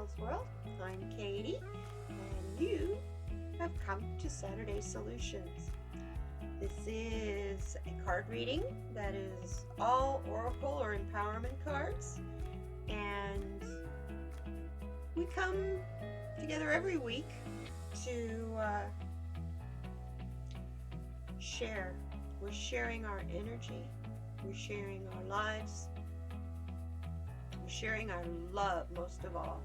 Child's World. I'm Katie, and you have come to Saturday Solutions. This is a card reading that is all oracle or empowerment cards, and we come together every week to share. We're sharing our energy, we're sharing our lives, we're sharing our love, most of all,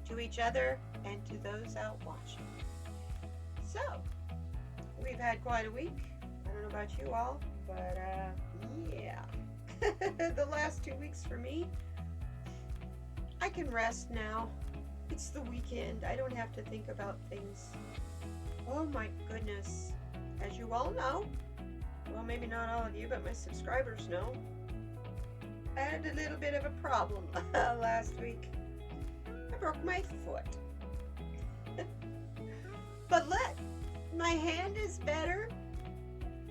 to each other and to those out watching. So, we've had quite a week. I don't know about you all, but yeah. The last 2 weeks for me, I can rest now. It's the weekend. I don't have to think about things. Oh my goodness. As you all know, well, maybe not all of you, but my subscribers know, I had a little bit of a problem last week. I broke my foot. But look, my hand is better.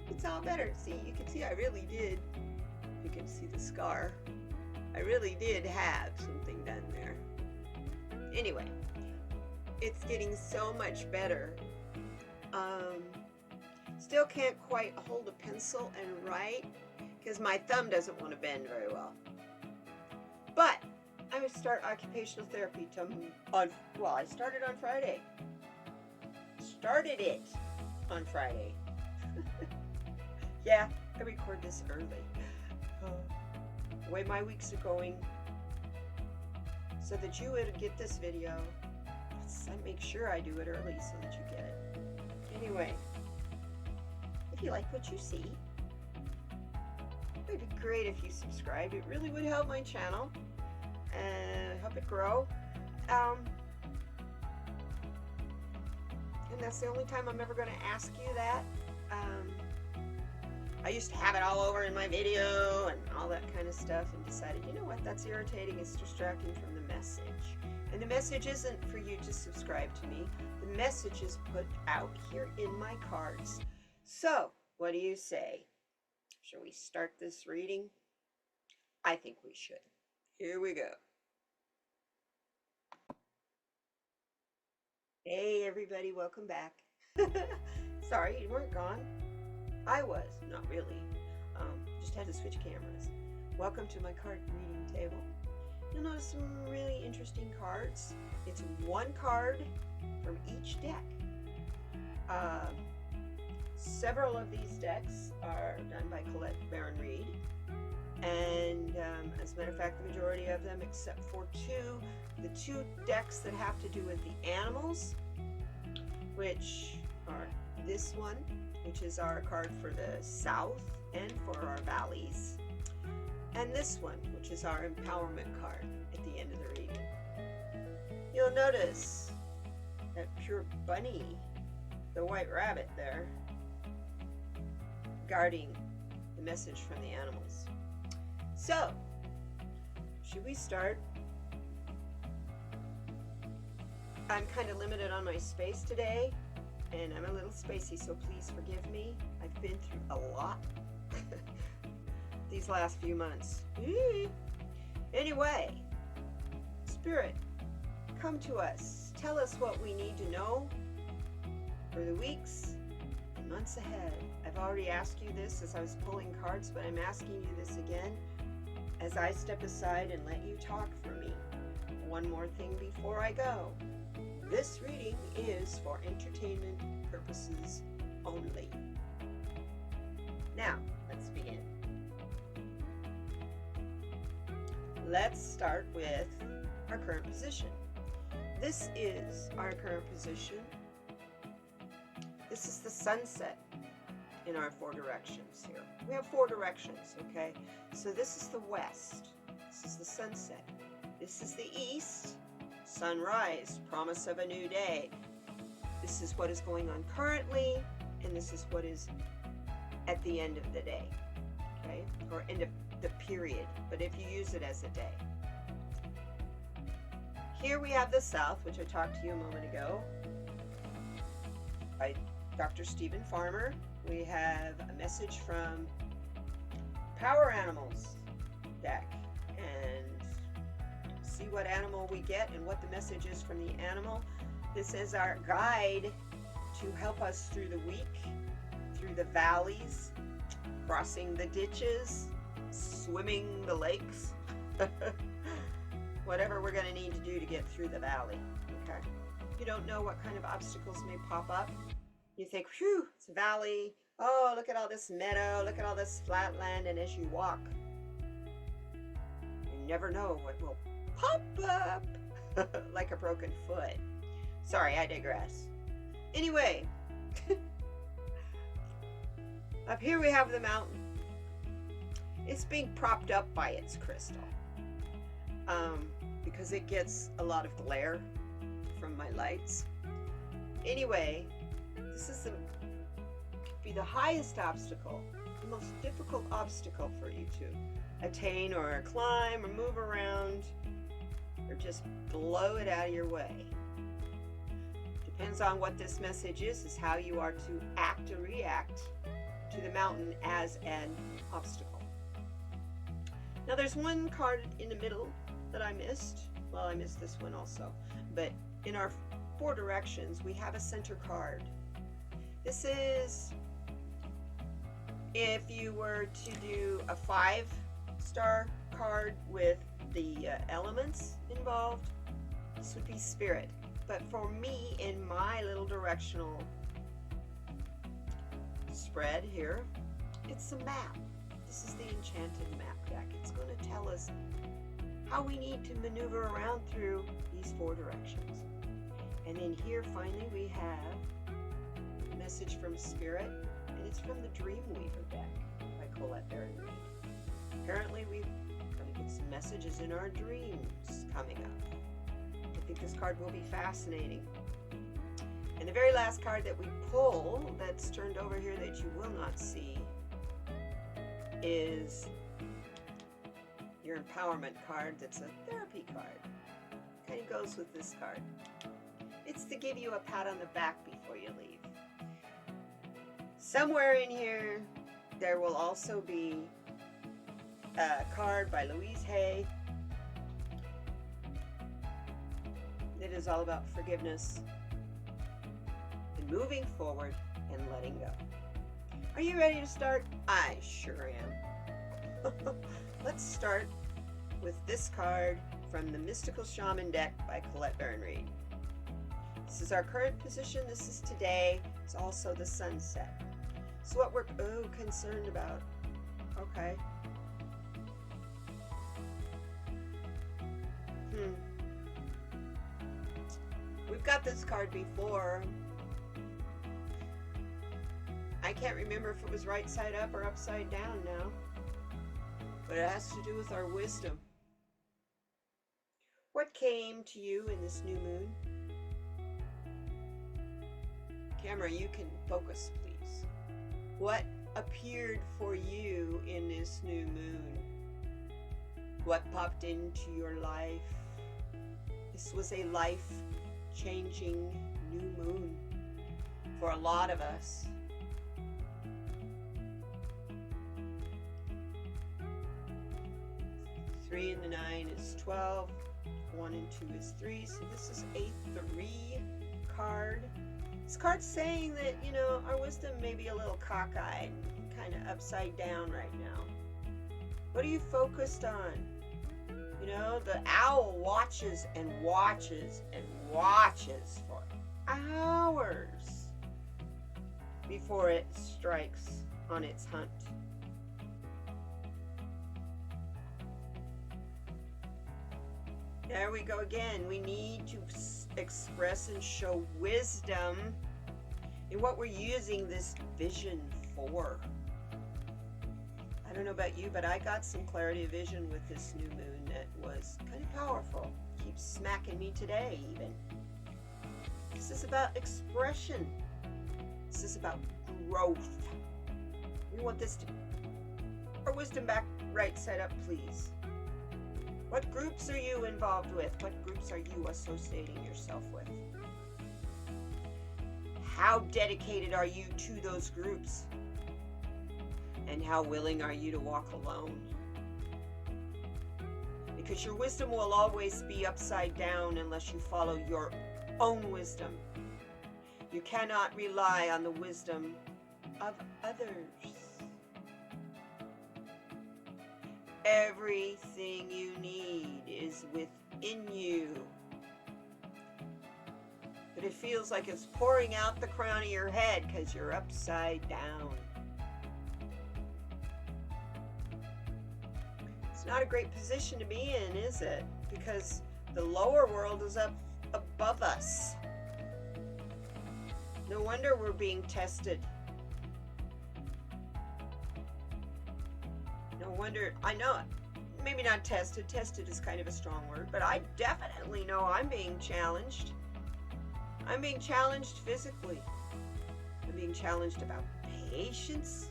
It's all better. See, you can see I really did. You can see the scar. I really did have something done there. Anyway, it's getting so much better. Still can't quite hold a pencil and write because my thumb doesn't want to bend very well. But I would start occupational therapy I started on Friday. Started it on Friday. Yeah, I record this early. The way my weeks are going, so that you would get this video, I make sure I do it early so that you get it. Anyway, if you like what you see, it would be great if you subscribed. It really would help my channel and help it grow. And that's the only time I'm ever going to ask you that. I used to have it all over in my video and all that kind of stuff, and decided, you know what, that's irritating. It's distracting from the message. And the message isn't for you to subscribe to me. The message is put out here in my cards. So, what do you say? Shall we start this reading? I think we should. Here we go. Hey everybody, welcome back. Sorry, you weren't gone. I was, not really. Just had to switch cameras. Welcome to my card reading table. You'll notice some really interesting cards. It's one card from each deck. Several of these decks are done by Colette Baron-Reed, and as a matter of fact, the majority of them, except for the two decks that have to do with the animals, which are this one, which is our card for the south and for our valleys, and this one, which is our empowerment card at the end of the reading. You'll notice that pure bunny, the white rabbit there, guarding the message from the animals. So, should we start? I'm kind of limited on my space today, and I'm a little spacey, so please forgive me. I've been through a lot these last few months. Anyway, Spirit, come to us. Tell us what we need to know for the weeks and months ahead. I've already asked you this as I was pulling cards, but I'm asking you this again as I step aside and let you talk for me. One more thing before I go. This reading is for entertainment purposes only. Now, let's begin. Let's start with our current position. This is our current position. This is the sunset in our 4 directions here. We have 4 directions, okay? So this is the west. This is the sunset. This is the east. Sunrise, promise of a new day. This is what is going on currently, and this is what is at the end of the day, okay? Or end of the period, but if you use it as a day. Here we have the south, which I talked to you a moment ago, by Dr. Stephen Farmer. We have a message from Power Animals deck, and see what animal we get and what the message is from the animal. This is our guide to help us through the week, through the valleys, crossing the ditches, swimming the lakes, whatever we're going to need to do to get through the valley. Okay. You don't know what kind of obstacles may pop up. You think, whew, it's a valley. Oh, look at all this meadow. Look at all this flat land. And as you walk, you never know what will pop up like a broken foot. Sorry, I digress. Anyway, up here we have the mountain. It's being propped up by its crystal because it gets a lot of glare from my lights. Anyway, this is could be the highest obstacle, the most difficult obstacle for you to attain or climb or move around or just blow it out of your way. Depends on what this message is how you are to act or react to the mountain as an obstacle. Now there's one card in the middle that I missed. Well, I missed this one also. But in our 4 directions, we have a center card. This is if you were to do a 5-star card with the elements involved, this would be spirit. But for me, in my little directional spread here, it's a map. This is the enchanted map deck. It's going to tell us how we need to maneuver around through these 4 directions. And in here, finally, we have a message from Spirit, and it's from the Dreamweaver deck by Colette Baron Reed. Apparently, we're going to get some messages in our dreams coming up. I think this card will be fascinating. And the very last card that we pull, that's turned over here that you will not see, is your empowerment card. That's a therapy card. Kind of goes with this card. It's to give you a pat on the back before you leave. Somewhere in here, there will also be a card by Louise Hay. It is all about forgiveness and moving forward and letting go. Are you ready to start? I sure am. Let's start with this card from the Mystical Shaman deck by Colette Baron Reed. This is our current position. This is today. It's also the sunset. So what we're concerned about. Okay. We've got this card before. I can't remember if it was right side up or upside down now. But it has to do with our wisdom. What came to you in this new moon? Camera, you can focus, please. What appeared for you in this new moon? What popped into your life? This was a life-changing new moon for a lot of us. 3 and the 9 is 12. 1 and 2 is 3. So this is a 3 card. This card's saying that, you know, our wisdom may be a little cockeyed, kind of upside down right now. What are you focused on? You know, the owl watches and watches and watches for hours before it strikes on its hunt. There we go again. We need to express and show wisdom in what we're using this vision for. I don't know about you, but I got some clarity of vision with this new moon that was kind of powerful. Keeps smacking me today even. This is about expression. This is about growth. We want this to... Our wisdom back right side up, please. What groups are you involved with? What groups are you associating yourself with? How dedicated are you to those groups? And how willing are you to walk alone? Because your wisdom will always be upside down unless you follow your own wisdom. You cannot rely on the wisdom of others. Everything you need is within you. But it feels like it's pouring out the crown of your head because you're upside down. It's not a great position to be in, is it? Because the lower world is up above us. No wonder we're being tested. No wonder, I know, maybe not tested. Tested is kind of a strong word, but I definitely know I'm being challenged. I'm being challenged physically. I'm being challenged about patience,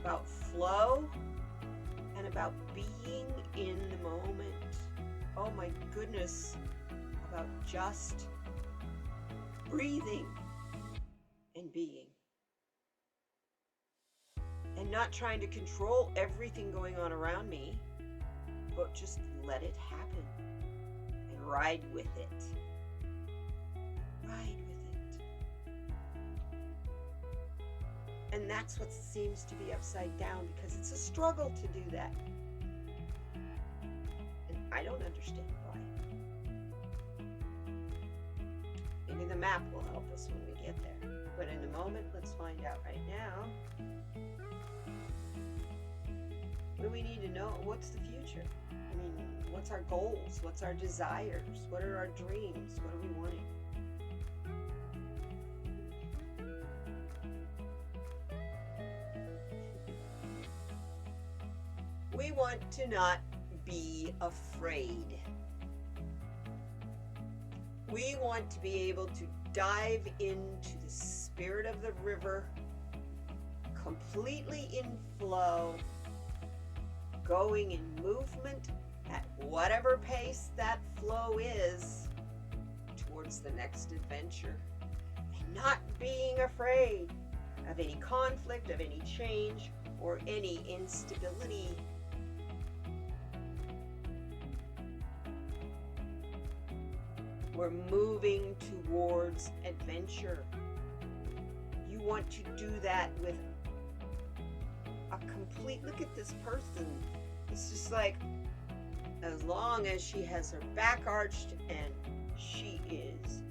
about flow, and about being in the moment. Oh my goodness, about just breathing and being. And not trying to control everything going on around me, but just let it happen and ride with it. Ride with it. And that's what seems to be upside down, because it's a struggle to do that. And I don't understand why. Maybe the map will help us when we get there. But in a moment, let's find out right now. What do we need to know? What's the future? I mean, what's our goals? What's our desires? What are our dreams? What are we wanting? We want to not be afraid. We want to be able to dive into the spirit of the river, completely in flow, going in movement at whatever pace that flow is towards the next adventure, and not being afraid of any conflict, of any change, or any instability. We're moving towards adventure. You want to do that with a complete, look at this person. It's just like, as long as she has her back arched and she is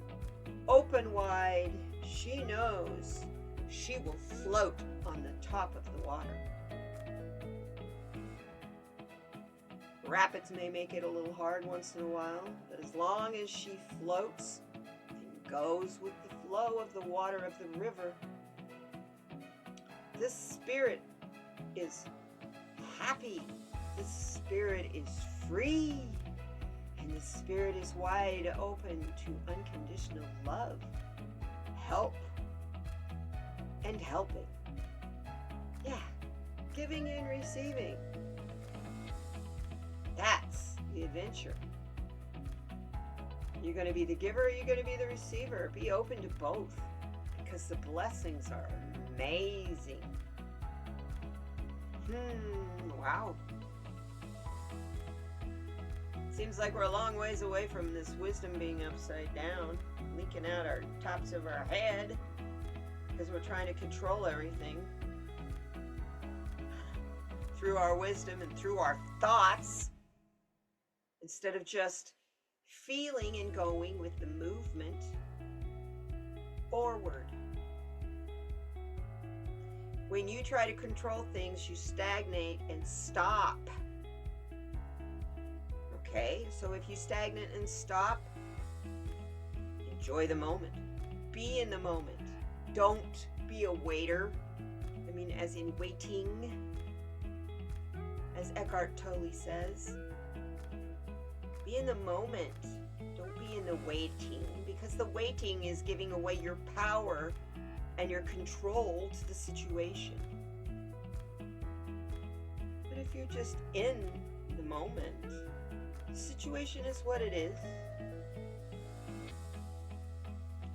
open wide, she knows she will float on the top of the water. Rapids may make it a little hard once in a while, but as long as she floats and goes with the flow of the water of the river, this spirit is happy, this spirit is free, and this spirit is wide open to unconditional love, help, and helping. Yeah, giving and receiving. That's the adventure. You're going to be the giver, or you're going to be the receiver. Be open to both, because the blessings are amazing. Wow. Seems like we're a long ways away from this wisdom being upside down, leaking out our tops of our head, because we're trying to control everything through our wisdom and through our thoughts, instead of just feeling and going with the movement forward. When you try to control things, you stagnate and stop. Okay, so if you stagnate and stop, enjoy the moment. Be in the moment. Don't be a waiter. I mean, as in waiting. As Eckhart Tolle says, be in the moment. Don't be in the waiting, because the waiting is giving away your power and your control to the situation. But if you're just in the moment, the situation is what it is,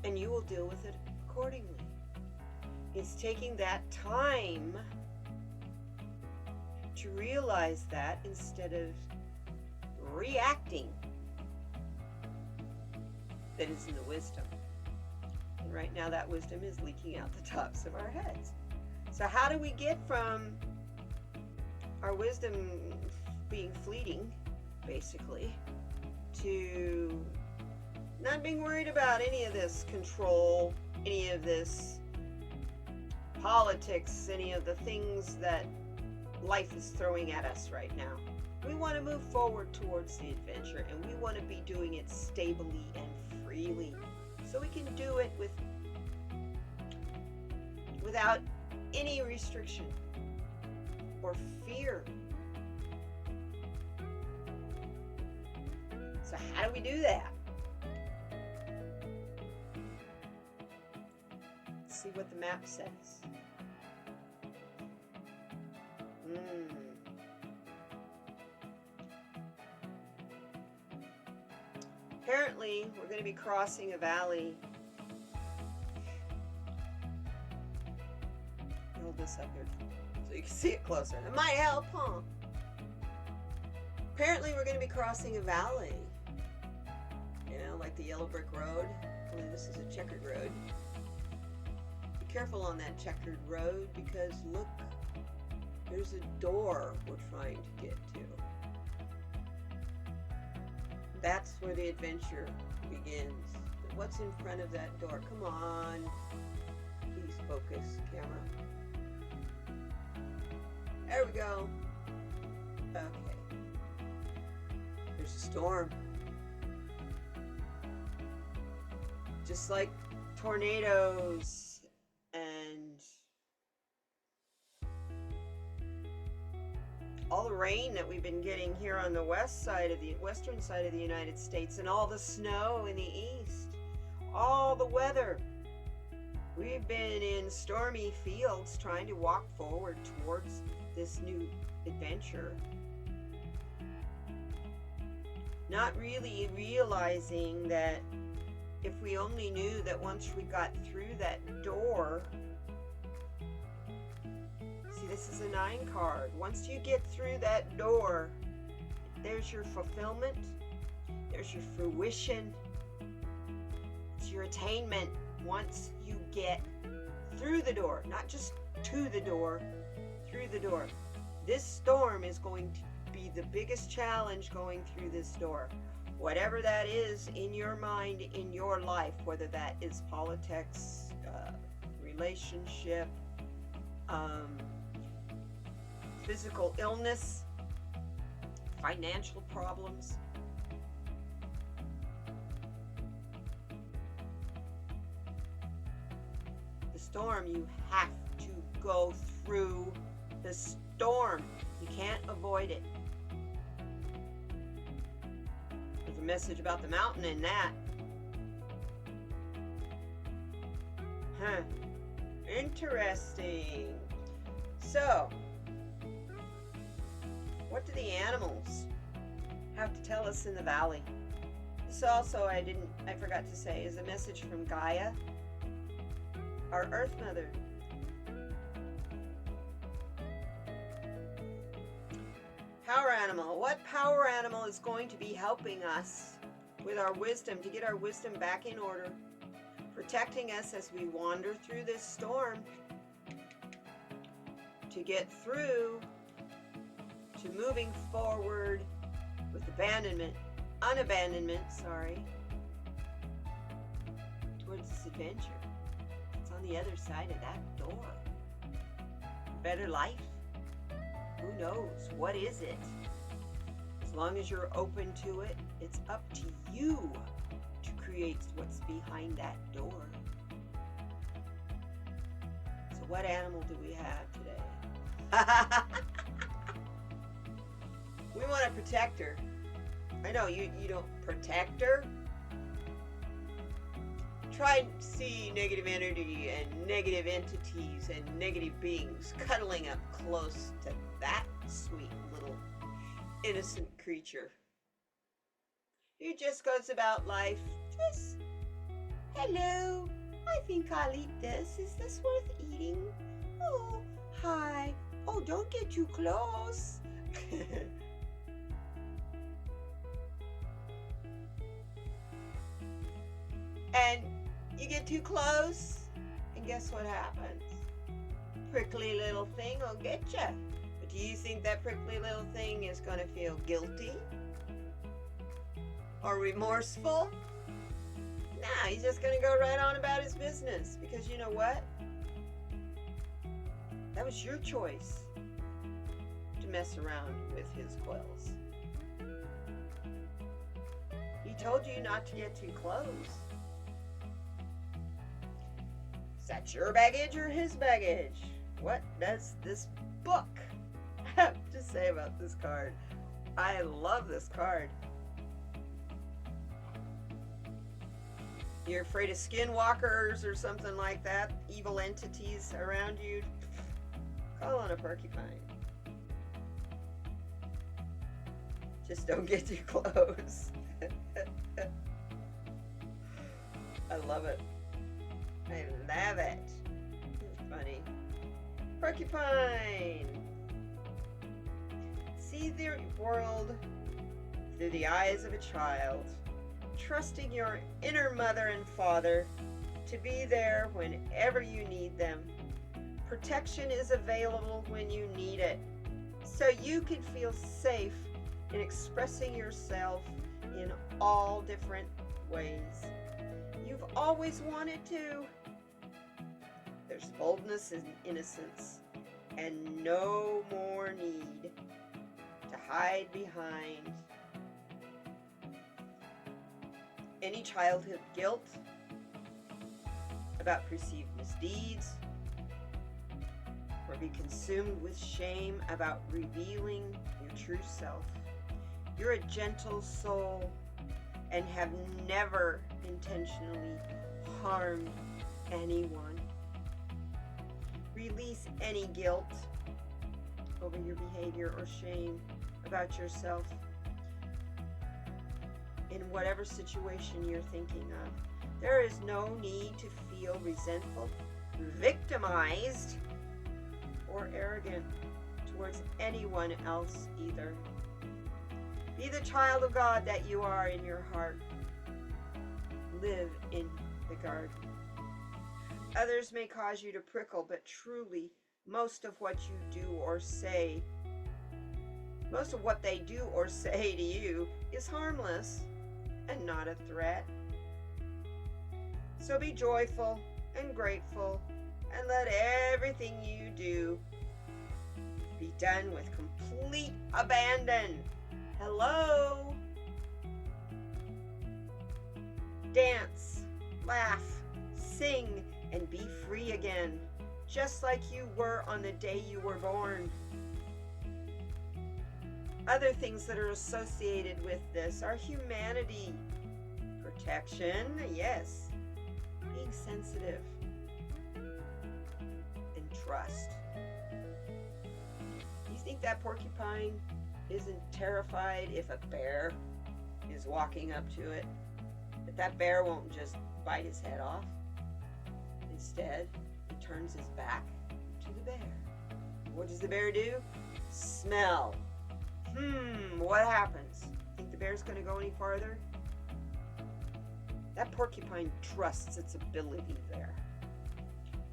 and you will deal with it accordingly. It's taking that time to realize that, instead of reacting that is in the wisdom. And right now that wisdom is leaking out the tops of our heads. So how do we get from our wisdom being fleeting, basically, to not being worried about any of this control, any of this politics, any of the things that life is throwing at us right now? We want to move forward towards the adventure, and we want to be doing it stably and freely, so we can do it without any restriction or fear. So how do we do that? Let's see what the map says. Apparently, we're going to be crossing a valley. Hold this up here so you can see it closer. It might help, huh? Apparently, we're going to be crossing a valley. You know, like the yellow brick road. Only this is a checkered road. Be careful on that checkered road, because look, there's a door we're trying to get to. That's where the adventure begins. But what's in front of that door? Come on. Please focus, camera. There we go. Okay. There's a storm. Just like tornadoes and all the rain that we've been getting here on the western side of the United States, and all the snow in the east, all the weather. We've been in stormy fields trying to walk forward towards this new adventure, not really realizing that if we only knew that once we got through that door. See, this is a 9 card. Once you get through that door, there's your fulfillment, there's your fruition, it's your attainment once you get through the door, not just to the door, through the door. This storm is going to be the biggest challenge going through this door. Whatever that is in your mind, in your life, whether that is politics, relationship, physical illness, financial problems. The storm, you have to go through the storm. You can't avoid it. There's a message about the mountain in that. Huh. Interesting. So, what do the animals have to tell us in the valley? This also, I forgot to say, is a message from Gaia, our Earth Mother. Power animal. What power animal is going to be helping us with our wisdom, to get our wisdom back in order, protecting us as we wander through this storm, to get through to moving forward with unabandonment, towards this adventure. It's on the other side of that door. Better life? Who knows? What is it? As long as you're open to it, it's up to you to create what's behind that door. So what animal do we have today? We want to protect her. I know you don't protect her. Try and see negative energy and negative entities and negative beings cuddling up close to that sweet little innocent creature who just goes about life just, hello, I think I'll eat this. Is this worth eating? Oh, hi. Oh, don't get too close. too close, and guess what happens? Prickly little thing will get you. But do you think that prickly little thing is going to feel guilty or remorseful? Nah, he's just going to go right on about his business, because you know what? That was your choice to mess around with his quills. He told you not to get too close. Is that your baggage or his baggage? What does this book have to say about this card? I love this card. You're afraid of skinwalkers or something like that? Evil entities around you? Call on a porcupine. Just don't get too close. I love it. I love it. It's funny. Porcupine. See the world through the eyes of a child, trusting your inner mother and father to be there whenever you need them. Protection is available when you need it, so you can feel safe in expressing yourself in all different ways you've always wanted to. There's boldness and innocence, and no more need to hide behind any childhood guilt about perceived misdeeds, or be consumed with shame about revealing your true self. You're a gentle soul and have never intentionally harmed anyone. Release any guilt over your behavior or shame about yourself in whatever situation you're thinking of. There is no need to feel resentful, victimized, or arrogant towards anyone else either. Be the child of God that you are in your heart. Live in the garden. Others may cause you to prickle, but truly, most of what you do or say, most of what they do or say to you is harmless and not a threat. So be joyful and grateful, and let everything you do be done with complete abandon. Hello? Dance, laugh, sing, and be free again, just like you were on the day you were born. Other things that are associated with this are humanity, protection, yes, being sensitive, and trust. You think that porcupine isn't terrified if a bear is walking up to it? That bear won't just bite his head off. Instead, he turns his back to the bear. What does the bear do? Smell. What happens? Think the bear's going to go any farther? That porcupine trusts its ability there.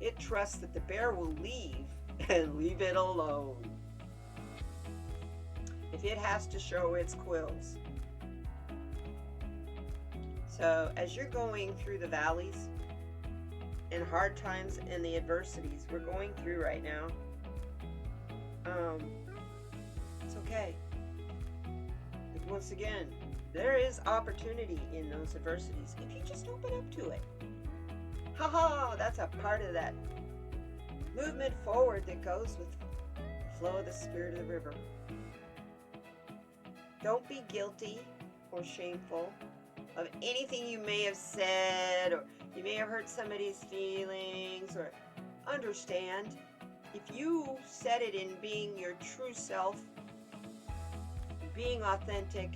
It trusts that the bear will leave and leave it alone if it has to show its quills. So as you're going through the valleys and hard times and the adversities we're going through right now, it's okay. But once again, there is opportunity in those adversities if you just open up to it. That's a part of that movement forward that goes with the flow of the spirit of the river. Don't be guilty or shameful of anything you may have said, or you may have hurt somebody's feelings, or understand if you said it in being your true self, being authentic,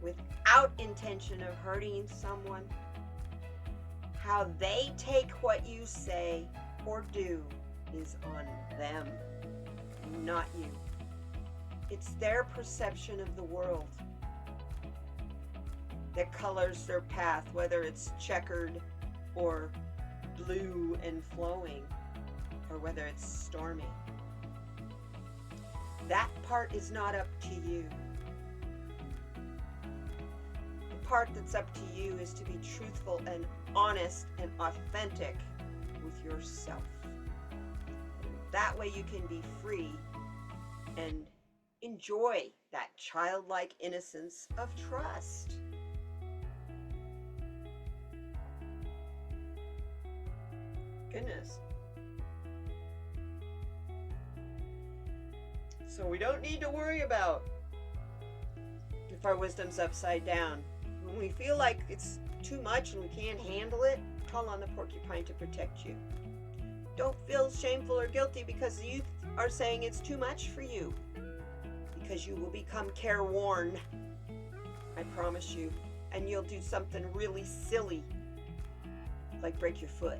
without intention of hurting someone, how they take what you say or do is on them, not you. It's their perception of the world. that colors their path, whether it's checkered or blue and flowing, or whether it's stormy. That part is not up to you. The part that's up to you is to be truthful and honest and authentic with yourself. That way you can be free and enjoy that childlike innocence of trust. Goodness. So we don't need to worry about if our wisdom's upside down. When we feel like it's too much and we can't handle it, call on the porcupine to protect you. Don't feel shameful or guilty because you are saying it's too much for you, because you will become careworn, I promise you, and you'll do something really silly, like break your foot.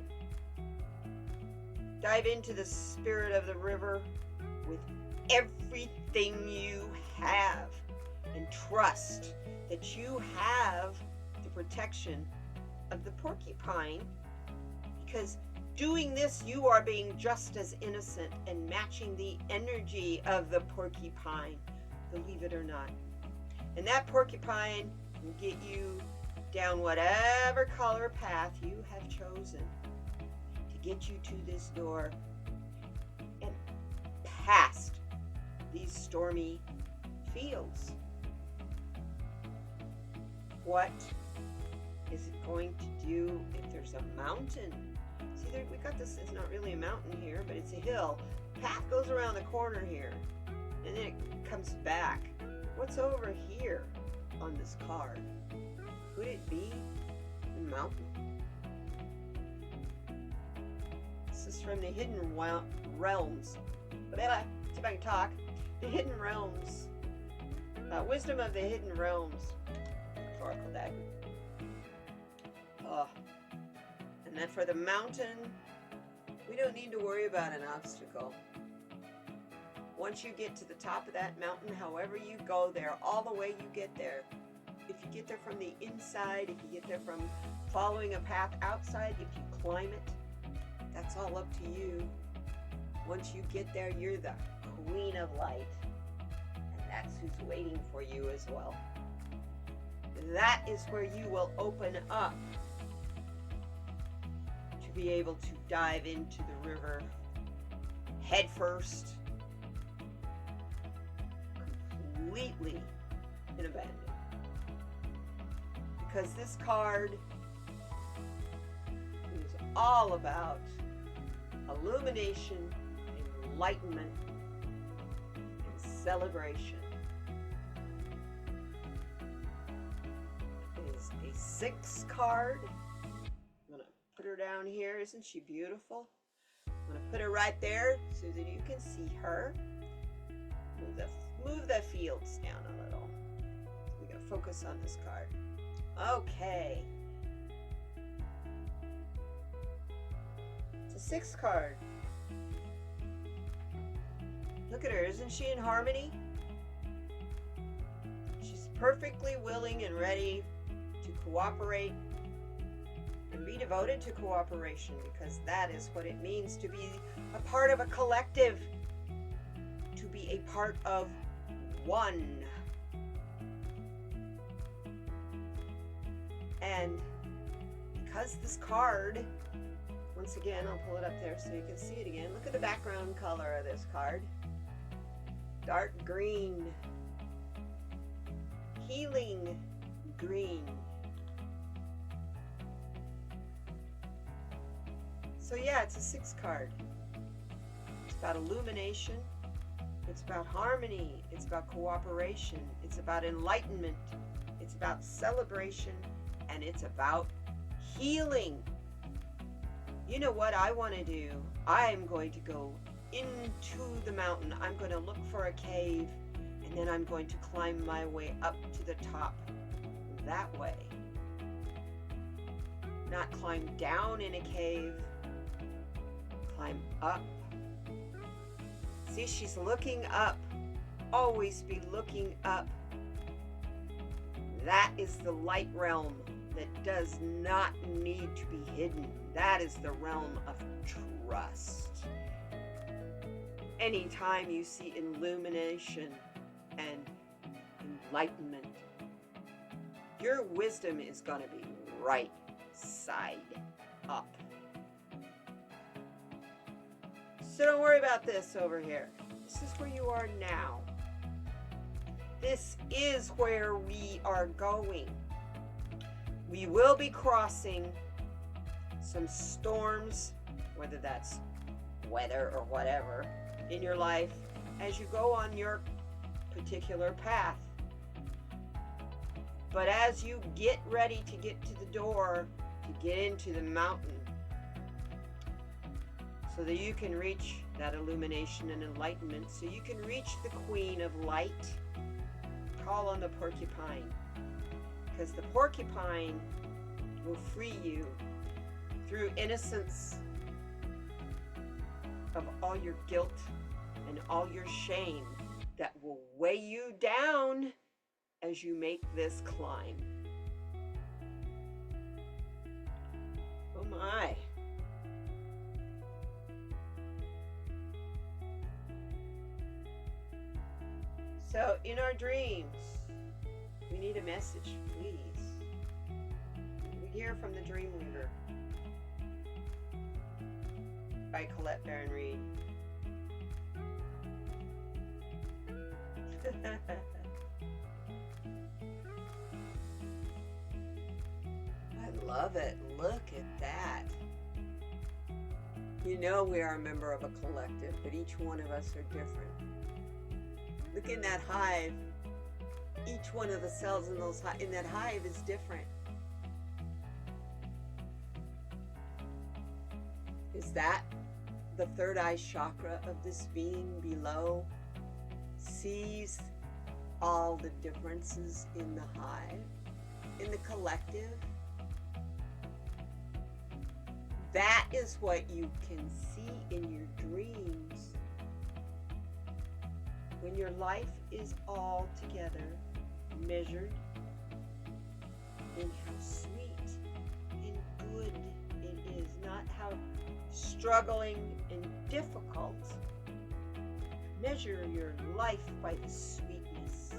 Dive into the spirit of the river with everything you have, and trust that you have the protection of the porcupine, because doing this, you are being just as innocent and matching the energy of the porcupine, believe it or not. And that porcupine will get you down whatever color path you have chosen to get you to this door and past these stormy fields. What is it going to do if there's a mountain? See, we got this, it's not really a mountain here, but it's a hill. Path goes around the corner here, and then it comes back. What's over here on this card? Could it be the mountain? This is from the Hidden Realms. But see if I can talk. The Hidden Realms. Wisdom of the Hidden Realms. Oracle deck. And then for the mountain, we don't need to worry about an obstacle. Once you get to the top of that mountain, however you go there, all the way you get there, if you get there from the inside, if you get there from following a path outside, if you climb it, that's all up to you. Once you get there, you're the queen of light, and that's who's waiting for you as well. That is where you will open up to be able to dive into the river head first, completely in abandon. Because this card is all about illumination, enlightenment, and celebration. It is a 6 card. I'm going to put her down here. Isn't she beautiful? I'm going to put her right there so that you can see her. Move the fields down a little. We're going to focus on this card. Okay. It's a 6 card. Look at her. Isn't she in harmony? She's perfectly willing and ready to cooperate and be devoted to cooperation, because that is what it means to be a part of a collective, to be a part of one. And because this card, once again, I'll pull it up there so you can see it again. Look at the background color of this card. Dark green. Healing green. So yeah, it's a 6 card. It's about illumination. It's about harmony. It's about cooperation. It's about enlightenment. It's about celebration. And it's about healing. You know what I want to do? I'm going to go into the mountain. I'm going to look for a cave, and then I'm going to climb my way up to the top that way. Not climb down in a cave, climb up. See, she's looking up. Always be looking up. That is the light realm that does not need to be hidden. That is the realm of trust. Anytime you see illumination and enlightenment, your wisdom is going to be right side up. So don't worry about this over here. This is where you are now. This is where we are going. We will be crossing some storms, whether that's weather or whatever, in your life as you go on your particular path. But as you get ready to get to the door, to get into the mountain, so that you can reach that illumination and enlightenment, so you can reach the Queen of Light, call on the porcupine. Because the porcupine will free you through innocence of all your guilt and all your shame that will weigh you down as you make this climb. Oh my. So in our dreams, we need a message, please. We hear from the Dream Weaver by Colette Baron Reed. I love it. Look at that. You know we are a member of a collective, but each one of us are different. Look in that hive. Each one of the cells in that hive is different. Is that the third eye chakra of this being below? Sees all the differences in the hive, in the collective. That is what you can see in your dreams. When your life is all together, measured in how sweet and good it is, not how struggling and difficult. Measure your life by the sweetness.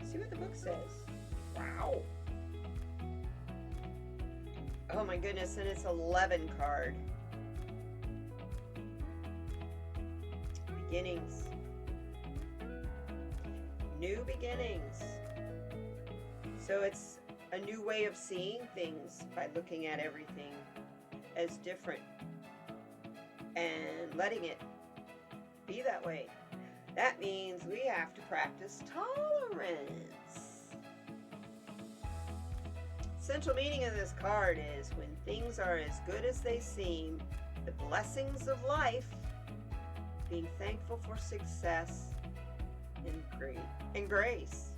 See what the book says. Wow. Oh my goodness, and it's 11 card. Beginnings. New beginnings. So it's a new way of seeing things by looking at everything as different and letting it be that way. That means we have to practice tolerance. Central meaning of this card is when things are as good as they seem, the blessings of life, being thankful for success and grace.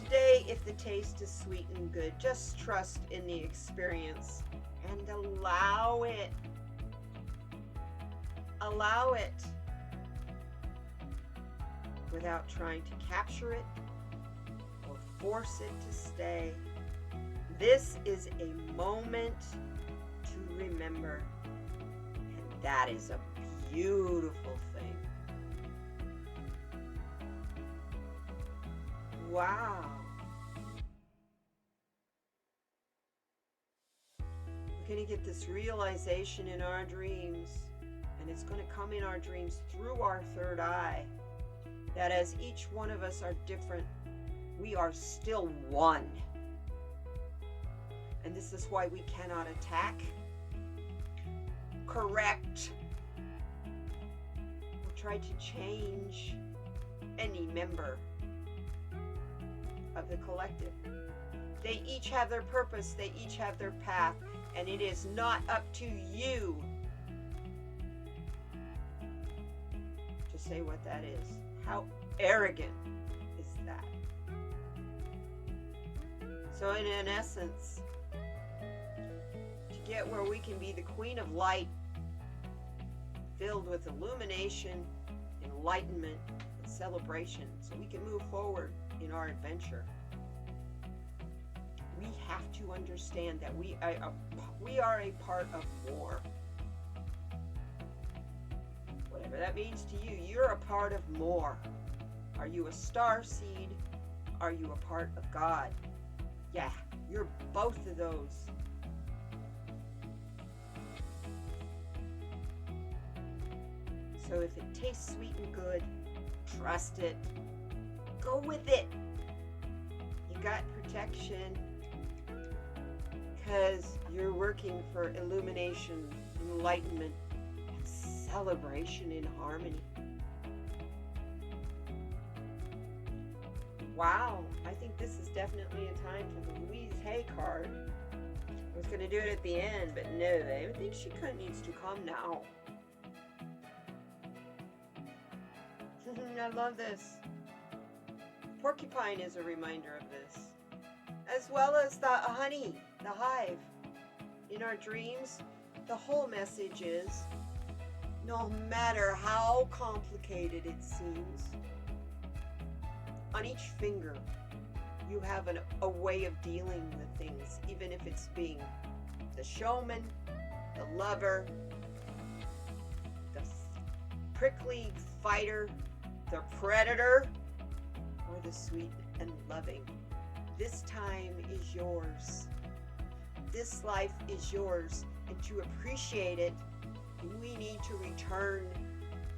Today, if the taste is sweet and good, just trust in the experience and allow it. Allow it without trying to capture it or force it to stay. This is a moment to remember, and that is a beautiful thing. Wow. We're going to get this realization in our dreams, and it's going to come in our dreams through our third eye, that as each one of us are different, we are still one. And this is why we cannot attack, correct, or try to change any member of the collective. They each have their purpose, they each have their path, and it is not up to you to say what that is. How arrogant is that? So in essence, to get where we can be the Queen of Light, filled with illumination, enlightenment, and celebration so we can move forward in our adventure. We have to understand that we are a part of more. Whatever that means to you, you're a part of more. Are you a star seed? Are you a part of God? Yeah, you're both of those. So if it tastes sweet and good, trust it. Go with it. You got protection because you're working for illumination, enlightenment, and celebration in harmony. Wow, I think this is definitely a time for the Louise Hay card. I was going to do it at the end, but no, I think she kind of needs to come now. I love this. Porcupine is a reminder of this, as well as the honey, the hive. In our dreams, the whole message is, no matter how complicated it seems, on each finger, you have a way of dealing with things, even if it's being the showman, the lover, the prickly fighter, the predator, or the sweet and loving. This time is yours. This life is yours, and to appreciate it, we need to return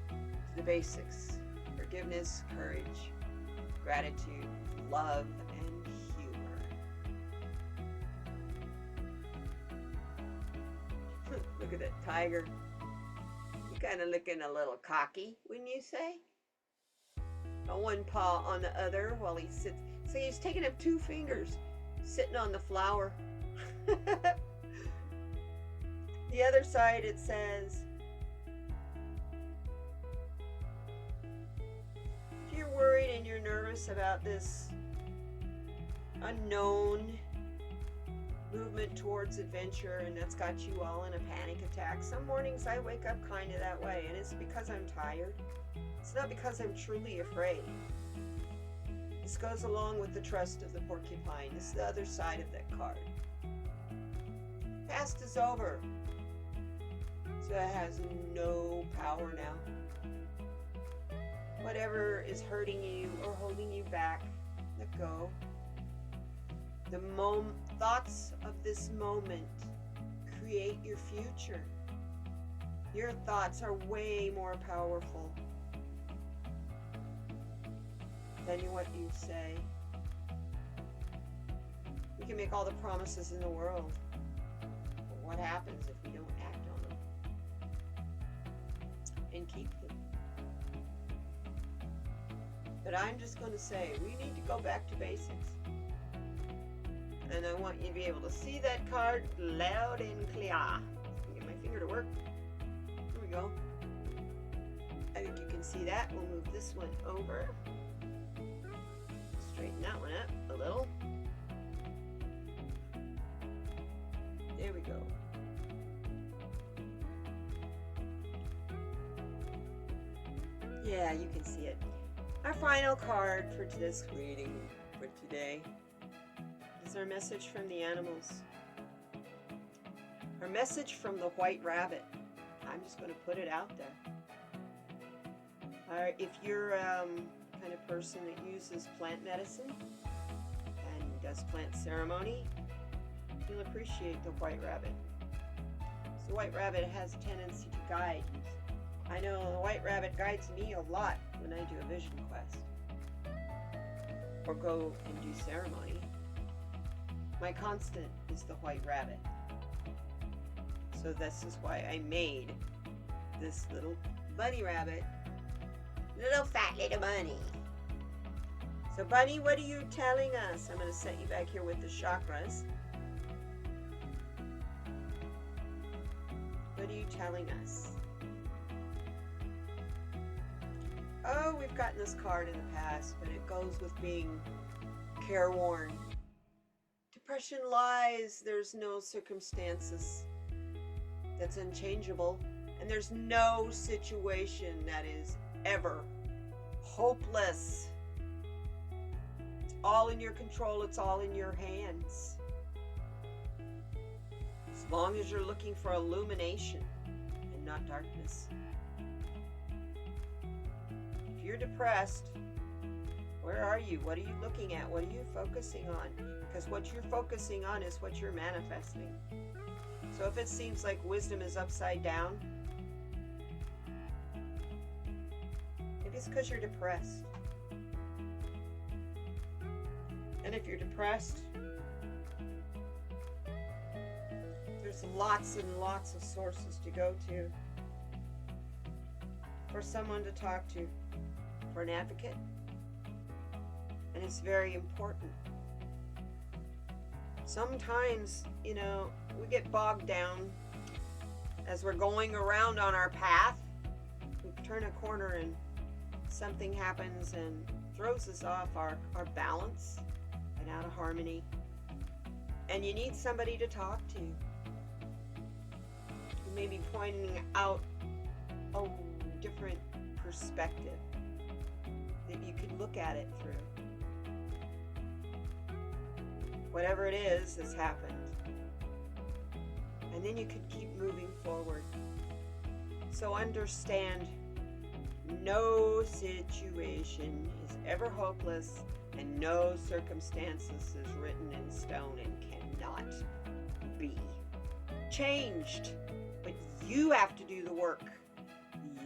to the basics: forgiveness, courage, gratitude, love, and humor. Look at that tiger. He's kind of looking a little cocky, wouldn't you say? On one paw on the other while he sits. So he's taking up 2 fingers, sitting on the flower. The other side, it says, if you're worried and you're nervous about this unknown movement towards adventure, and that's got you all in a panic attack, some mornings I wake up kind of that way, and it's because I'm tired. It's not because I'm truly afraid. This goes along with the trust of the porcupine. This is the other side of that card. Past is over. So it has no power now. Whatever is hurting you or holding you back, let go. The thoughts of this moment create your future. Your thoughts are way more powerful than what you say. We can make all the promises in the world, but what happens if we don't act on them and keep them? But I'm just going to say, we need to go back to basics. And I want you to be able to see that card loud and clear. Get my finger to work. There we go. I think you can see that. We'll move this one over. Straighten that one up a little. There we go. Yeah, you can see it. Our final card for this reading for today is our message from the animals. Our message from the white rabbit. I'm just going to put it out there. If you're kind of person that uses plant medicine and does plant ceremony, you'll appreciate the white rabbit. So the white rabbit has a tendency to guide you. I know the white rabbit guides me a lot when I do a vision quest or go and do ceremony. My constant is the white rabbit. So this is why I made this little bunny rabbit. Little fat little bunny. So bunny, what are you telling us? I'm going to set you back here with the chakras. What are you telling us? Oh, we've gotten this card in the past, but it goes with being careworn. Depression lies. There's no circumstances that's unchangeable, and there's no situation that is ever hopeless. It's all in your control. It's all in your hands. As long as you're looking for illumination and not darkness. If you're depressed, where are you? What are you looking at? What are you focusing on? Because what you're focusing on is what you're manifesting. So if it seems like wisdom is upside down, maybe it's because you're depressed. And if you're depressed, there's lots and lots of sources to go to for someone to talk to, for an advocate. And it's very important. Sometimes, you know, we get bogged down as we're going around on our path. We turn a corner and something happens and throws us off our balance and out of harmony. And you need somebody to talk to. You may be pointing out a different perspective that you could look at it through. Whatever it is has happened. And then you could keep moving forward. So understand, no situation is ever hopeless, and no circumstances is written in stone and cannot be changed. But you have to do the work.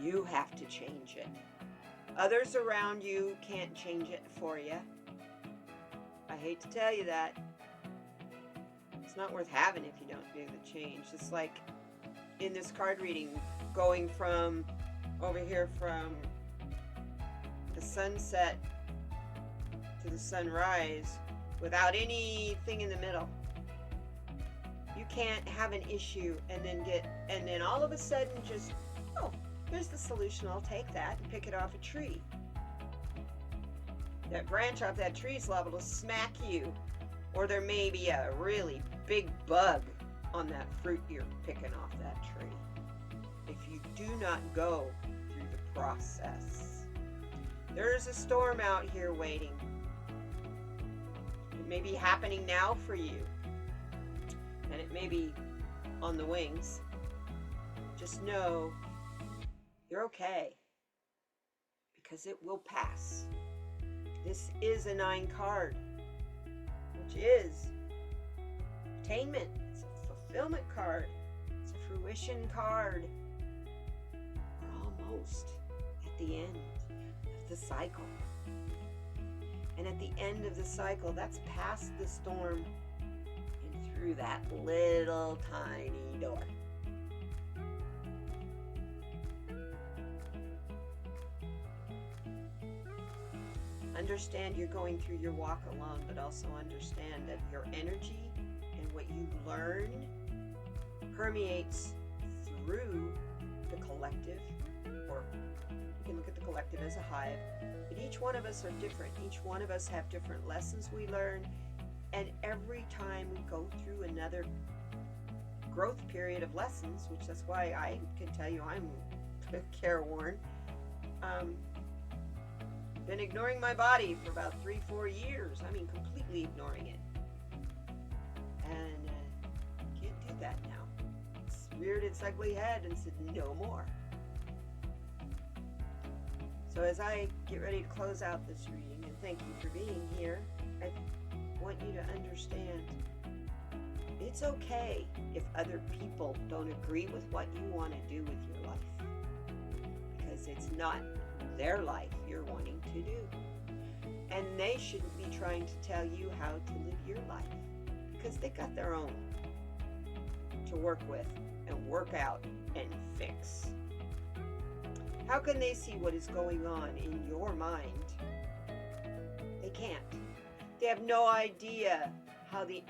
You have to change it. Others around you can't change it for you. I hate to tell you that. It's not worth having if you don't do the change. It's like in this card reading, going from over here from the sunset to the sunrise without anything in the middle. You can't have an issue and then all of a sudden just, oh, here's the solution, I'll take that and pick it off a tree. That branch off that tree is liable to smack you. Or there may be a really big bug on that fruit you're picking off that tree. If you do not go through the process. There's a storm out here waiting. It may be happening now for you. And it may be on the wings. Just know you're okay. Because it will pass. This is a 9 card. Which is attainment. It's a fulfillment card. It's a fruition card. We're almost at the end of the cycle. And at the end of the cycle, that's past the storm and through that little tiny door. Understand you're going through your walk alone, but also understand that your energy and what you learn permeates through the collective, or you can look at the collective as a hive, but each one of us are different. Each one of us have different lessons we learn, and every time we go through another growth period of lessons, which that's why I can tell you I'm careworn, been ignoring my body for about 3-4 years. I mean, completely ignoring it. And can't do that now. It's reared its ugly head and said, no more. So as I get ready to close out this reading, and thank you for being here, I want you to understand it's okay if other people don't agree with what you want to do with your life. Because it's not their life you're wanting to do. And they shouldn't be trying to tell you how to live your life, because they got their own to work with and work out and fix. How can they see what is going on in your mind? They can't. They have no idea how the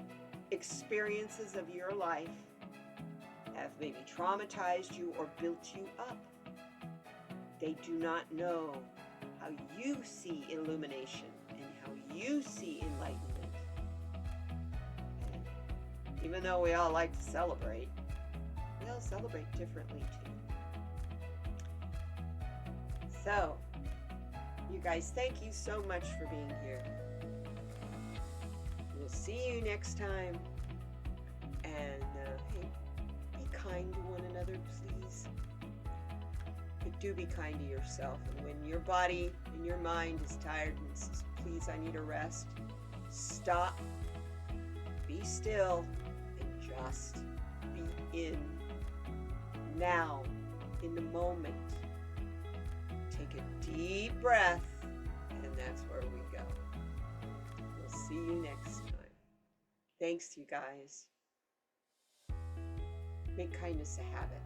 experiences of your life have maybe traumatized you or built you up. They do not know how you see illumination and how you see enlightenment. And even though we all like to celebrate, we all celebrate differently too. So, You guys, thank you so much for being here. We'll see you next time. And hey, be kind to one another, please. But do be kind to yourself. And when your body and your mind is tired and says, please, I need a rest, stop, be still, and just be in now, in the moment. Take a deep breath, and that's where we go. We'll see you next time. Thanks, you guys. Make kindness a habit.